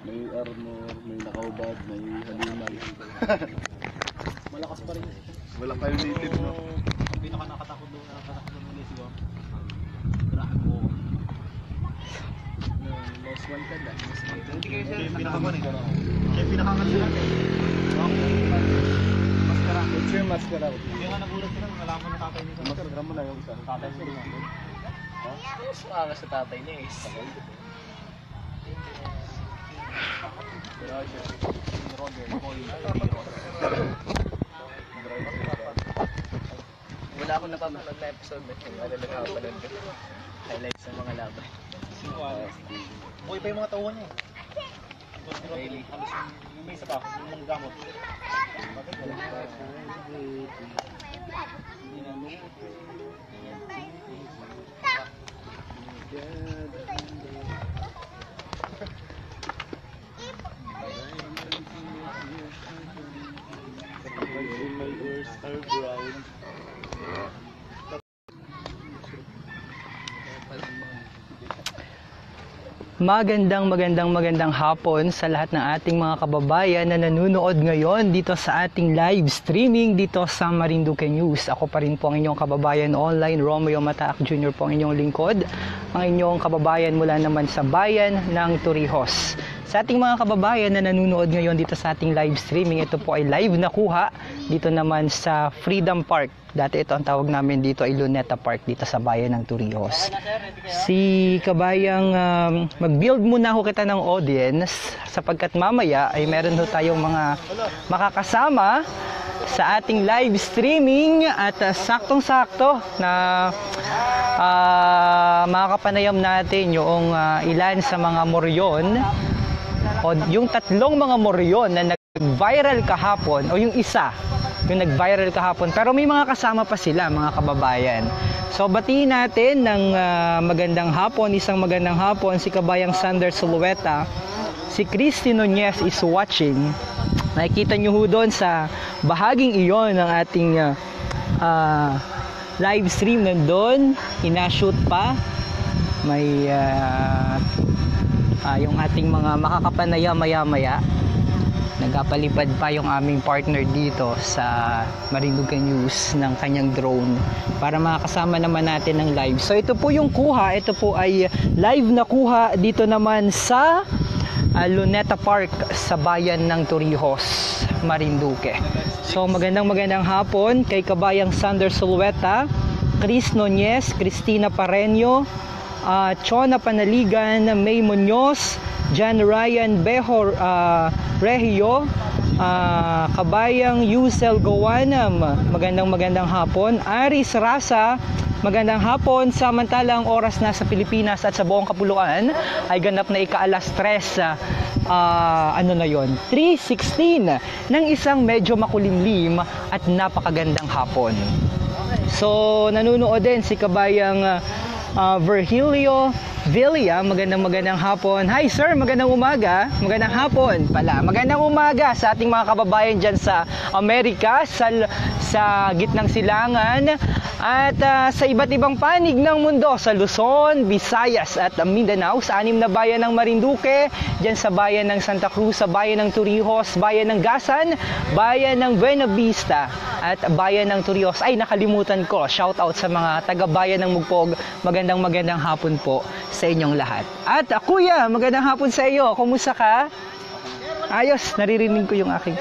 may armor, may nakaubad, may halimal. Malakas pa rin. Wala kayo native, no? Ang pinaka nakatakot doon ulit si Wam. Grabe mo. Most wanted ah. Hindi kayo siya yung pinakaman eh. Siya yung pinakaman sila eh. Maskara. It's your maskara. Hindi nga nagulat sila. Nalaman na tatay niya. Maskara mo na yung isa. Tatay niya naman. Mas maaga sa tatay niya eh. Wala akong napapanood na episode na yun. Wala lang ako panood ko. Highlights ng mga laban. Buhay pa yung mga tauhan niya eh. Really? Halos yung may isa pa. Yung mga gamot. My ears are brown. Magandang hapon sa lahat ng ating mga kababayan na nanonood ngayon dito sa ating live streaming dito sa Marinduque News. Ako pa rin po ang inyong kababayan online, Romeo Mataak Jr. po ang inyong lingkod. Ang inyong kababayan mula naman sa bayan ng Torrijos. Sa ating mga kababayan na nanonood ngayon dito sa ating live streaming, ito po ay live na kuha dito naman sa Freedom Park. Dati ito ang tawag namin dito ay Luneta Park dito sa bayan ng Torrijos. Si kabayang mag-build muna ho kita ng audience sapagkat mamaya ay meron ho tayong mga makakasama sa ating live streaming at saktong-sakto na makakapanayam natin yung ilan sa mga moryon o yung tatlong mga moryon na nag-viral kahapon o yung isa yung nag-viral kahapon pero may mga kasama pa sila mga kababayan. So batiin natin ng magandang hapon, isang magandang hapon si kabayang Sander Sulueta. Si Christy Nunez is watching. Nakikita nyo ho doon sa bahaging iyon ng ating live stream nandun, ina-shoot pa. May yung ating mga makakapanaya maya-maya. Nagpapalipad pa yung aming partner dito sa Marinduque News ng kanyang drone para makakasama naman natin ng live. So ito po yung kuha, ito po ay live na kuha dito naman sa Luneta Park sa bayan ng Torrijos, Marinduque. So magandang hapon kay kabayang Sander Sulueta, Chris Nunez, Cristina Pareño, Chona Panaligan, May Muñoz, John Ryan Behor Regio, kabayang Yusel Gowanam, magandang hapon. Aris Rasa, magandang hapon. Samantalang oras na sa Pilipinas at sa buong kapuluan ay ganap na ika-3 ano na yon, 3:16 ng isang medyo makulimlim at napakagandang hapon. So nanonood din si kabayang Virgilio Villa, magandang hapon. Hi sir, magandang umaga. Magandang hapon pala. Magandang umaga sa ating mga kababayan dyan sa Amerika, sa gitnang silangan at sa iba't ibang panig ng mundo, sa Luzon, Visayas at Mindanao, sa 6 na bayan ng Marinduque, dyan sa bayan ng Santa Cruz, sa bayan ng Torrijos, bayan ng Gasan, bayan ng Buena Vista at bayan ng Torrijos. Ay, nakalimutan ko. Shout out sa mga taga-bayan ng Mugpog. Magandang hapon po sa inyong lahat. At kuya, magandang hapon sa iyo. Kumusta ka? Ayos, naririnig ko yung aking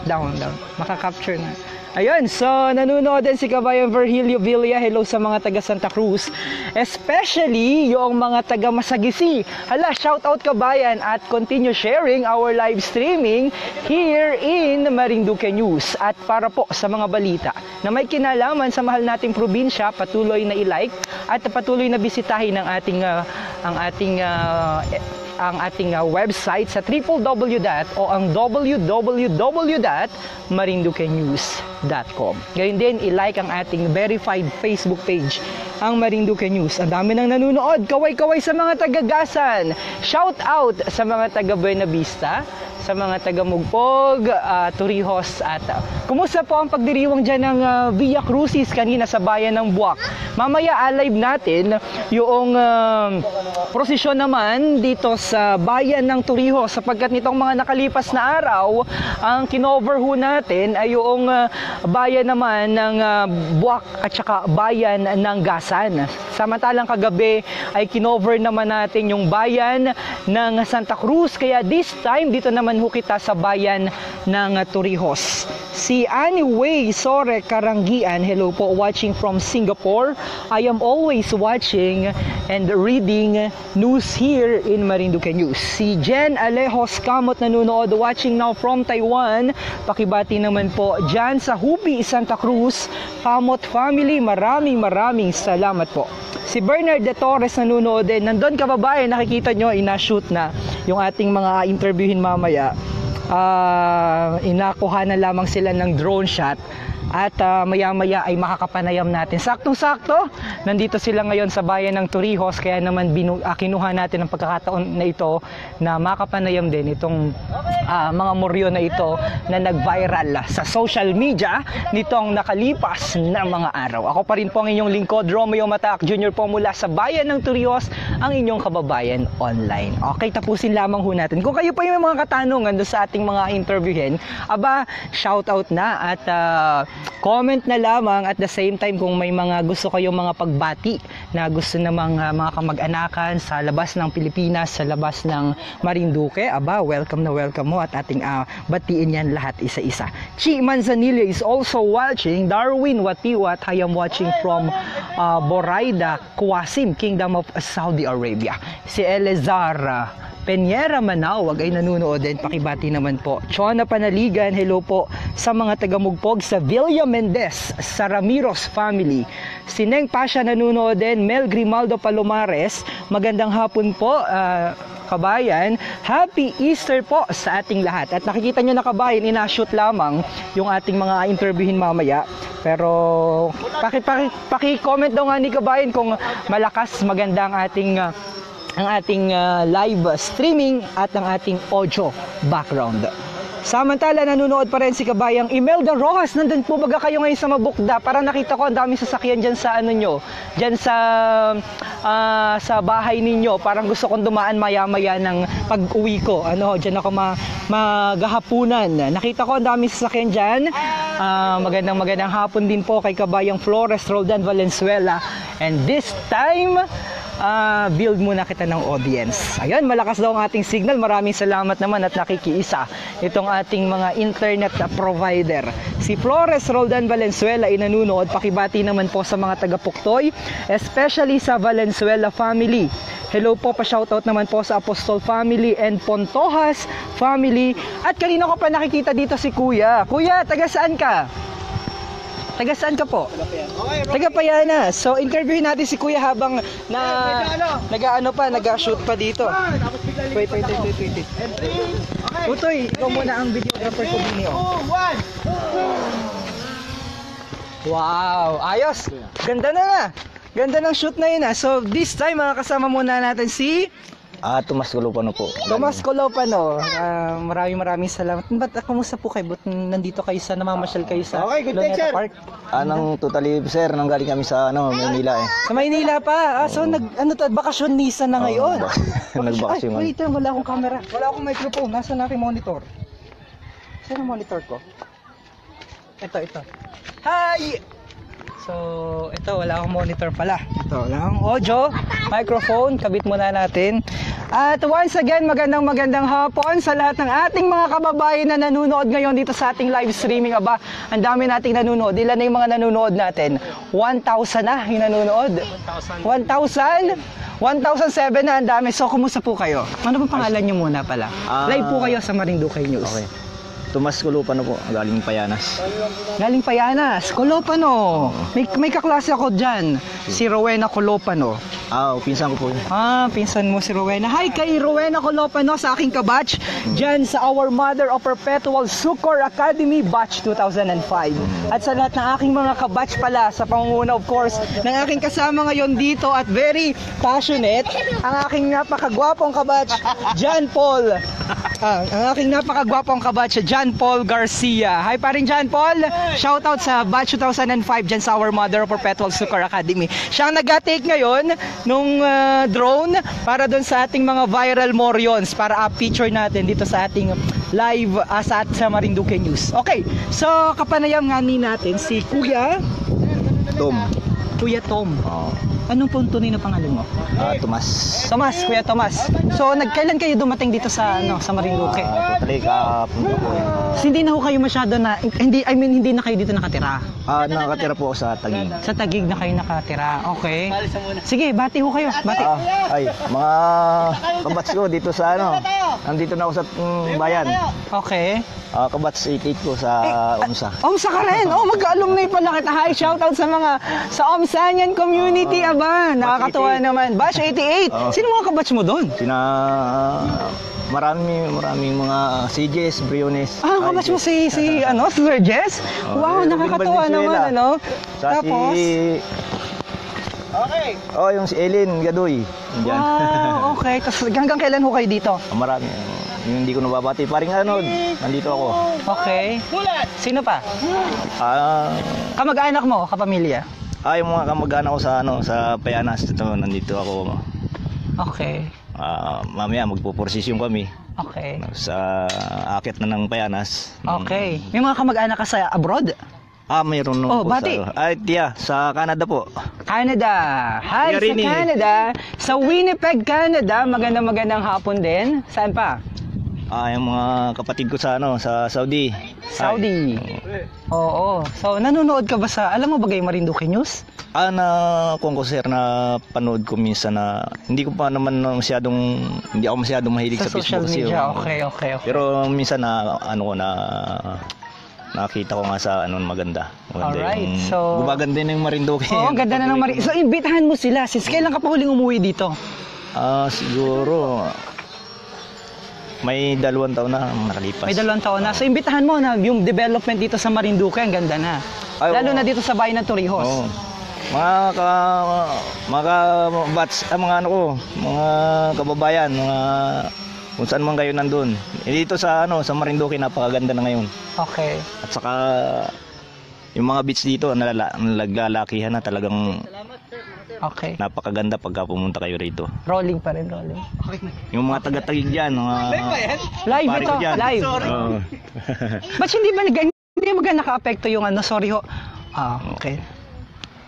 down. Maka-capture na. Ayun, so nanonood din si kabayang Virgilio Villa. Hello sa mga taga Santa Cruz, especially yung mga taga Masagisi. Hala, shout out kabayan at continue sharing our live streaming here in Marinduque News. At para po sa mga balita na may kinalaman sa mahal nating probinsya, patuloy na i-like at patuloy na bisitahin ang ating website sa www.marinduquenews.com. Ngayon din, i-like ang ating verified Facebook page ang Marinduque News. Ang dami nang nanonood. Kaway-kaway sa mga taga-Gasan. Shout out sa mga taga Buena Vista, sa mga taga Mugpog, Torrijos, at kumusta po ang pagdiriwang dyan ng Via Crucis kanina sa bayan ng Buwak. Mamaya alive natin yung prosesyon naman dito sa bayan ng Torrijos, sapagkat nitong mga nakalipas na araw, ang kinover ho natin ay yung bayan naman ng Buwak at saka bayan ng Gasan. Samantalang kagabi ay kinover naman natin yung bayan ng Santa Cruz, kaya this time dito naman ho kita sa bayan ng Torrijos. Si Annie Way Sore Karangian, hello po, watching from Singapore. I am always watching and reading news here in Marinduque News. Si Jen Alejos Kamot nanonood, watching now from Taiwan. Pakibati naman po dyan sa Hubi, Santa Cruz. Kamot family, maraming salamat po. Si Bernard de Torres nanonood din. Nandun kababayan, nakikita nyo, ina-shoot na yung ating mga interviewin mamaya. Inakuha na lamang sila ng drone shot at maya-maya ay makakapanayam natin. Saktong-sakto, nandito sila ngayon sa bayan ng Torrijos, kaya naman kinuha natin ang pagkakataon na ito na makapanayam din itong mga moryo na ito na nag-viral sa social media nitong nakalipas na mga araw. Ako pa rin po ang inyong lingkod, Romeo Mataak Jr. po mula sa bayan ng Torrijos, ang inyong kababayan online. Okay, tapusin lamang ho natin. Kung kayo pa yung mga katanungan doon sa ating mga interviewin, shoutout na at comment na lamang. At the same time, kung may mga gusto kayong mga pagbati na gusto namang mga kamag-anakan sa labas ng Pilipinas, sa labas ng Marinduque, welcome na welcome mo at ating batiin yan lahat isa-isa. Chi Manzanilla is also watching. Darwin Watiwat, I am watching from Boraida, Qasim, Kingdom of Saudi Arabia. Si Elezar Peñera Manawag ay nanunood din. Pakibati naman po. Chona Panaligan, hello po sa mga taga-Mugpog sa Villa Mendez, sa Ramiros family. Si Neng Pasha nanunood din. Mel Grimaldo Palomares, magandang hapon po kabayan. Happy Easter po sa ating lahat. At nakikita nyo na kabayan, ina-shoot lamang yung ating mga interviewin mamaya. Pero paki-comment daw nga ni kabayan kung malakas, maganda ang ating live streaming at ang ating audio background. Samantala, nanonood pa rin si kabayang Imelda Rojas. Nandun po baga kayo ngayon sa Mabukda? Para nakita ko ang daming sasakyan dyan sa dyan sa bahay ninyo. Parang gusto kong dumaan maya-maya ng pag-uwi ko. Dyan ako maghahapunan. Nakita ko ang daming sasakyan dyan. Magandang hapon din po kay kabayang Flores Roldan Valenzuela. And this time, build muna kita ng audience. Ayun, malakas daw ang ating signal. Maraming salamat naman at nakikiisa itong ating mga internet provider. Si Flores Roldan Valenzuela ay nanunood. Pakibati naman po sa mga taga-Puktoy, especially sa Valenzuela family. Hello po, pa-shoutout naman po sa Apostol family and Pontojas family. At kanina ko pa nakikita dito si Kuya. Kuya, taga saan ka? Taga saan ka po? Taga Payana. So, interviewin natin si Kuya habang nag-shoot pa dito. Wait. Utoy, ikaw muna ang videographer ko din yun. Wow, ayos. Ganda na. Ganda ng shoot na yun. So, this time, kasama muna natin si Tomas Colopano po. Tomas Colopano. Maraming salamat. Ba't kumusta po kayo? Ba't nandito kayo namamasyal kayo sa Luneta Park? Anong totally sir, nang galing kami sa Maynila eh. Sa Maynila pa. So bakasyonista na ngayon. Nagbakasyon. Wait, wala akong camera. Wala akong microphone. Nasaan aking monitor? Saan ang monitor ko? Ito. Hi! So, ito, wala akong monitor pala. Ito lang, audio, microphone, kabit muna natin. At once again, magandang hapon sa lahat ng ating mga kababayan na nanonood ngayon dito sa ating live streaming. Ang dami nating nanonood. Ilan na yung mga nanonood natin? 1,000 na yung nanonood. 1,000? 1,007 na, ang dami. So, kumusta po kayo? Ano bang pangalan nyo muna pala? Live po kayo sa Marinduque News. Okay. Tomas Colopano po, galing Payanas. Galing Payanas, Colopano. May kaklase ako dyan, si Rowena Colopano. Pinsan ko po yun. Pinsan mo si Rowena. Hi kay Rowena Colopano sa aking kabatch dyan sa Our Mother of Perpetual Succor Academy Batch 2005. At sa lahat ng aking mga kabatch pala sa pangunguna of course ng aking kasama ngayon dito at very passionate, ang aking napakagwapong kabatch, John Paul. Ang aking napakagwapong kabatch, John Paul Garcia. Hi pa rin John Paul. Shoutout sa Batch 2005 dyan sa Our Mother of Perpetual Succor Academy. Siya ang nag-take ngayon nung drone para doon sa ating mga viral morions para feature natin dito sa ating live sa Marinduque News. Okay, so kapanayam nga natin si Kuya Tom. Kuya Tom. Oo. Anong po ang tunay na pangalan mo? Tomas. Tomas, Kuya Tomas. So kailan kayo dumating dito sa sa Marinduque? Totally kapunta po yun. So, hindi na ho kayo masyado na hindi na kayo dito nakatira. Nakatira po ako sa Taguig. Sa Taguig na kayo nakatira. Okay. Sige, bati ho kayo. Bati. Mga kabats ko dito sa nandito na ako sa bayan. Okay. Kabats 88 ko sa UMSA. Omsa ka rin. Mag-alumni pala kita. Hi, shoutout sa mga sa Omsanian community, aba. Nakakatuwa naman. Batch 88. Sino mga kabatch mo doon? Maraming mga CJs, Briones. Kabatch mo si Sir Jess? Wow, nakakatuwa naman, Tapos Okay. Yung si Eileen Gadoy. Diyan. Wow, okay. Tapos hanggang kailan ho kayo dito? Marami. Yung hindi ko nababati. Paring nandito ako. Okay. Sino pa? Kamag-anak mo, kapamilya? Yung mga kamag-anak ko sa Payanas. Nandito ako. Okay. Mamaya magpupursisyon kami. Okay. Sa akit na ng Payanas. Okay. May mga kamag-anak ka sa abroad? Mayroon po bati. Sa Canada po. Canada. Hi sa Canada. Sa Winnipeg, Canada. Magandang hapon din. Saan pa? Yung mga kapatid ko sa Saudi. Saudi. Oo. So, nanonood ka ba alam mo ba yung Marinduque News? Kung ko sir na panood ko minsan hindi ako masyadong mahilig sa social Facebook media. kasi. Okay. Pero minsan nakita ko nga sa maganda. Alright, so gumaganda na yung Marinduque. Oo, ganda na ng Marinduque. So, imbitahan mo sila. Since kailan ka pa huling umuwi dito? Siguro may 2 taon na nakalipas. May 2 taon na. So, imbitahan mo na yung development dito sa Marinduque, ang ganda na. Lalo na dito sa bayan ng Torrijos. Oo. Mga bats, mga kababayan, kung saan man kayo nandun. Dito sa Marinduque napakaganda na ngayon. Okay. At saka yung mga beach dito naglalakihan na talagang. Okay. Napakaganda pagka pumunta kayo rito. Rolling pa rin, rolling. Yung mga taga-Taguig diyan, live ito, live. Ba't hindi naka-apekto yung sorry ho. Okay.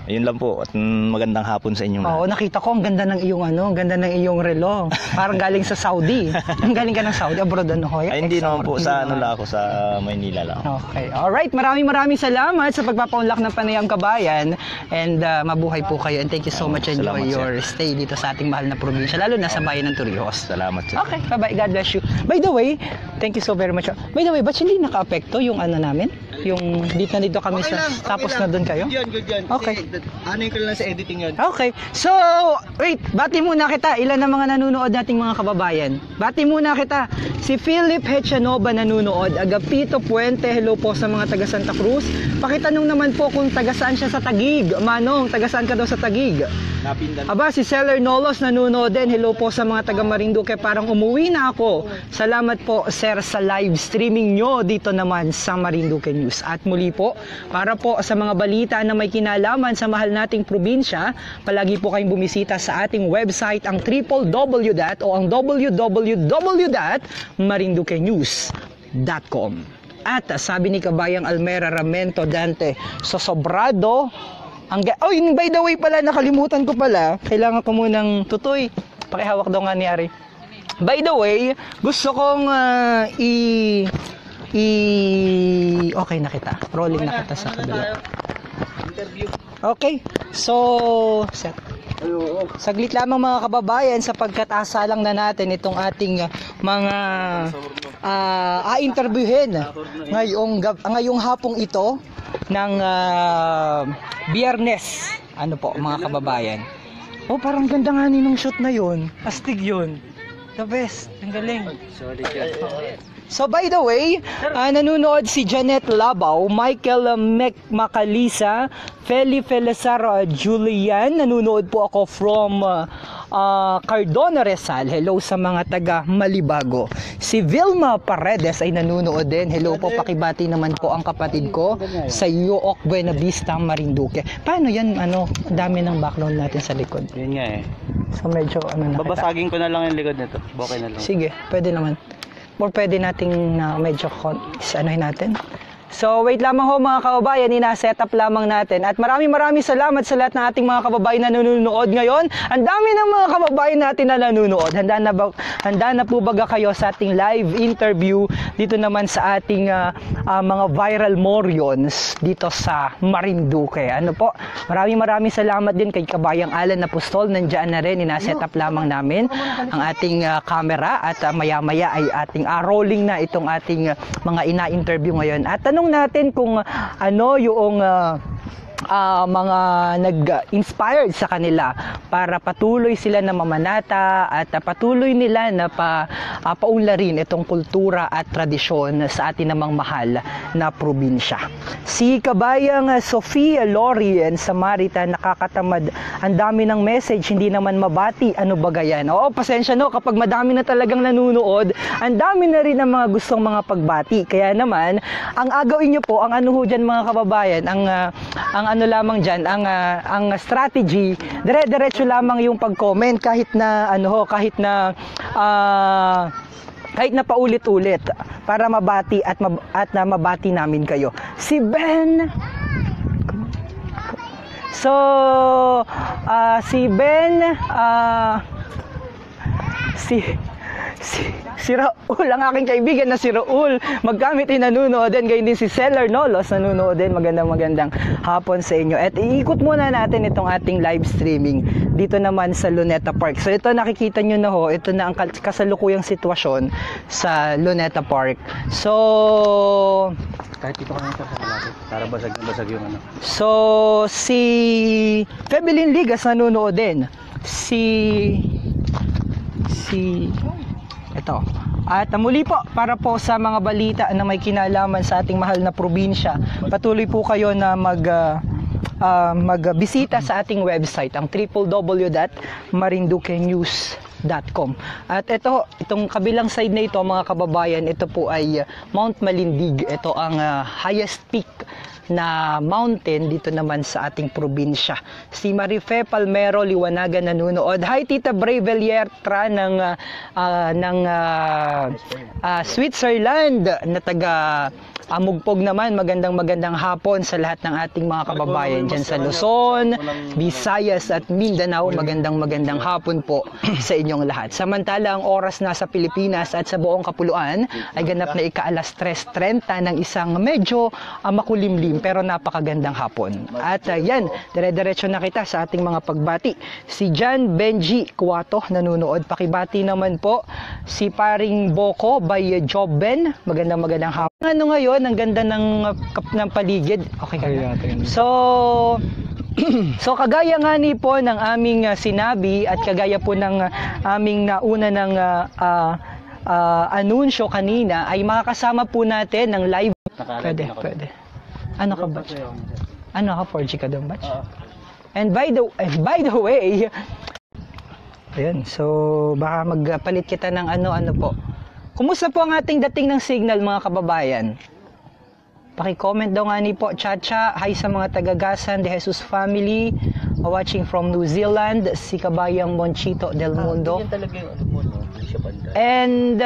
Ayun lang po at magandang hapon sa inyo. Oo, nakita ko ang ganda ng iyong ganda ng iyong relo. Parang galing sa Saudi. Ang galing ka ng Saudi abroad hoy. Ay, hindi naman po sa ako sa Maynila lang. Okay. All right, maraming salamat sa pagpapaunlak ng Panayam Kabayan and mabuhay po kayo and thank you so much and enjoy your stay dito sa ating mahal na probinsya lalo na sa bayan ng Torrijos. Salamat sir. Okay, bye-bye. God bless you. By the way, thank you so very much. By the way, ba't hindi naka-apekto yung namin? Yung dito kami tapos na doon kayo? Good. Okay. Ano yung lang sa editing yun? Okay. So, wait. Bati muna kita. Ilan na mga nanonood nating mga kababayan? Bati muna kita. Si Philip Hechanova nanonood. Agapito Puente. Hello po sa mga taga Santa Cruz. Pakitanong naman po kung taga saan siya sa Taguig. Manong, taga saan ka daw sa Taguig? Napindan. Aba, si Seller Nolos nanonood din. Hello po sa mga taga Marinduque. Parang umuwi na ako. Salamat po, sir, sa live streaming nyo dito naman sa Marinduque News. At muli po, para po sa mga balita na may kinalaman sa mahal nating probinsya, palagi po kayong bumisita sa ating website ang www.marinduquenews.com. At sabi ni Kabayang Almera Ramento Dante Sosobrado, by the way pala, nakalimutan ko pala, kailangan ko munang tutoy, pakihawak daw nga ni Ari. By the way, gusto kong okay na kita, rolling na kita sa kabila. Interview. Okay, so set. Saglit lamang mga kababayan sapagkat asalang na natin itong ating mga interviewin ngayong hapong ito ng Biyernes. Ano po mga kababayan? Oh, parang ganda nga ninong shot na yun. Astig yun. The best. Ang galing. Sorry ka. So by the way, nanonood si Janet Labaw, Michael Macalisa, Feli Felizar Julian. Nanonood po ako from Cardona Rizal. Hello sa mga taga Malibago. Si Vilma Paredes ay nanonood din. Hello po, pakibati naman po ang kapatid ko sa Yook Buena Vista, Marinduque. Paano yan? Ang dami ng background natin sa likod. Yun nga eh. So medyo na Babasagin ko na lang yung likod nito. Bokeh na lang. Sige, pwede naman. Or pwede nating medyo anuhin natin. So wait lamang ho mga kababayan, ina-set up lamang natin. At maraming salamat sa lahat ng ating mga kababayan na nanonood ngayon. Ang dami ng mga kababayan natin na nanonood. Handa na po baga kayo sa ating live interview dito naman sa ating mga viral morions dito sa Marinduque. Ano po? Maraming salamat din kay Kabayang Alan Apostol. Nandiyan na rin, ina-set up lamang namin ang ating camera at maya-maya ay ating rolling na itong ating mga ina-interview ngayon. At tanong natin kung ano yung mga nag-inspired sa kanila para patuloy sila na mamanata at patuloy nila na paunlarin itong kultura at tradisyon sa atin namang mahal na probinsya. Si Kabayang Sofia Lorien Samarita, nakakatamad, ang dami ng message, hindi naman mabati, ano ba gayan? Oo, pasensya no, kapag madami na talagang nanunood, ang dami na rin ang mga gustong mga pagbati. Kaya naman, ang agawin nyo po, ang ano ho dyan mga kababayan, ang ano lamang dyan, ang strategy, diretso lamang yung pag-comment kahit na kahit na paulit-ulit para mabati at mabati namin kayo. Si Ben, si Raul, ang aking kaibigan na si Raul, magkamit din nanonood din, gayon din si Seller Nolos nanonood din. Magandang hapon sa inyo. At iikot muna natin itong ating live streaming dito naman sa Luneta Park. So ito, nakikita nyo na ho, ito na ang kasalukuyang sitwasyon sa Luneta Park. So Kahit dito kami sa malapit. Para basag yung ano. So si Febelin Ligas nanonood din. Ito. At muli po, para po sa mga balita na may kinalaman sa ating mahal na probinsya, patuloy po kayo na magbisita sa ating website, ang www.marinduquenews.com. At itong kabilang side na ito mga kababayan, ito po ay Mount Malindig. Ito ang highest peak na mountain dito naman sa ating probinsya. Si Marife Palmero Liwanagan nanonood. Hi Tita Brave Eliertra ng Switzerland na taga Mugpog naman. Magandang hapon sa lahat ng ating mga kababayan dyan sa Luzon, Visayas at Mindanao. Magandang hapon po sa inyong lahat. Samantala ang oras na sa Pilipinas at sa buong kapuluan ay ganap na ika-alas 3:30 ng isang medyo makulimlim pero napakagandang hapon. At yan, dire-diretso na kita sa ating mga pagbati. Si John Benji Cuato nanonood. Pakibati naman po si Paring Boko by Jobben. Magandang hapon. Ano ngayon, ang ganda ng paligid. Okay ka na. So kagaya nga ni po ng aming sinabi at kagaya po ng aming nauna ng anunsyo kanina, ay makakasama po natin ng live. Pwede. Ano ka batch? Ano ka 4G ka doon batch? And by the way, ayun, so baka magpalit kita ng ano po. Kumusta po ang ating dating ng signal mga kababayan? Paki-comment daw nga ni po Chacha. Hi sa mga taga-Gasan De Jesus family watching from New Zealand, si Kabayang Monchito del Mundo. Yan talaga yung ano po, no? Hindi siya banda. And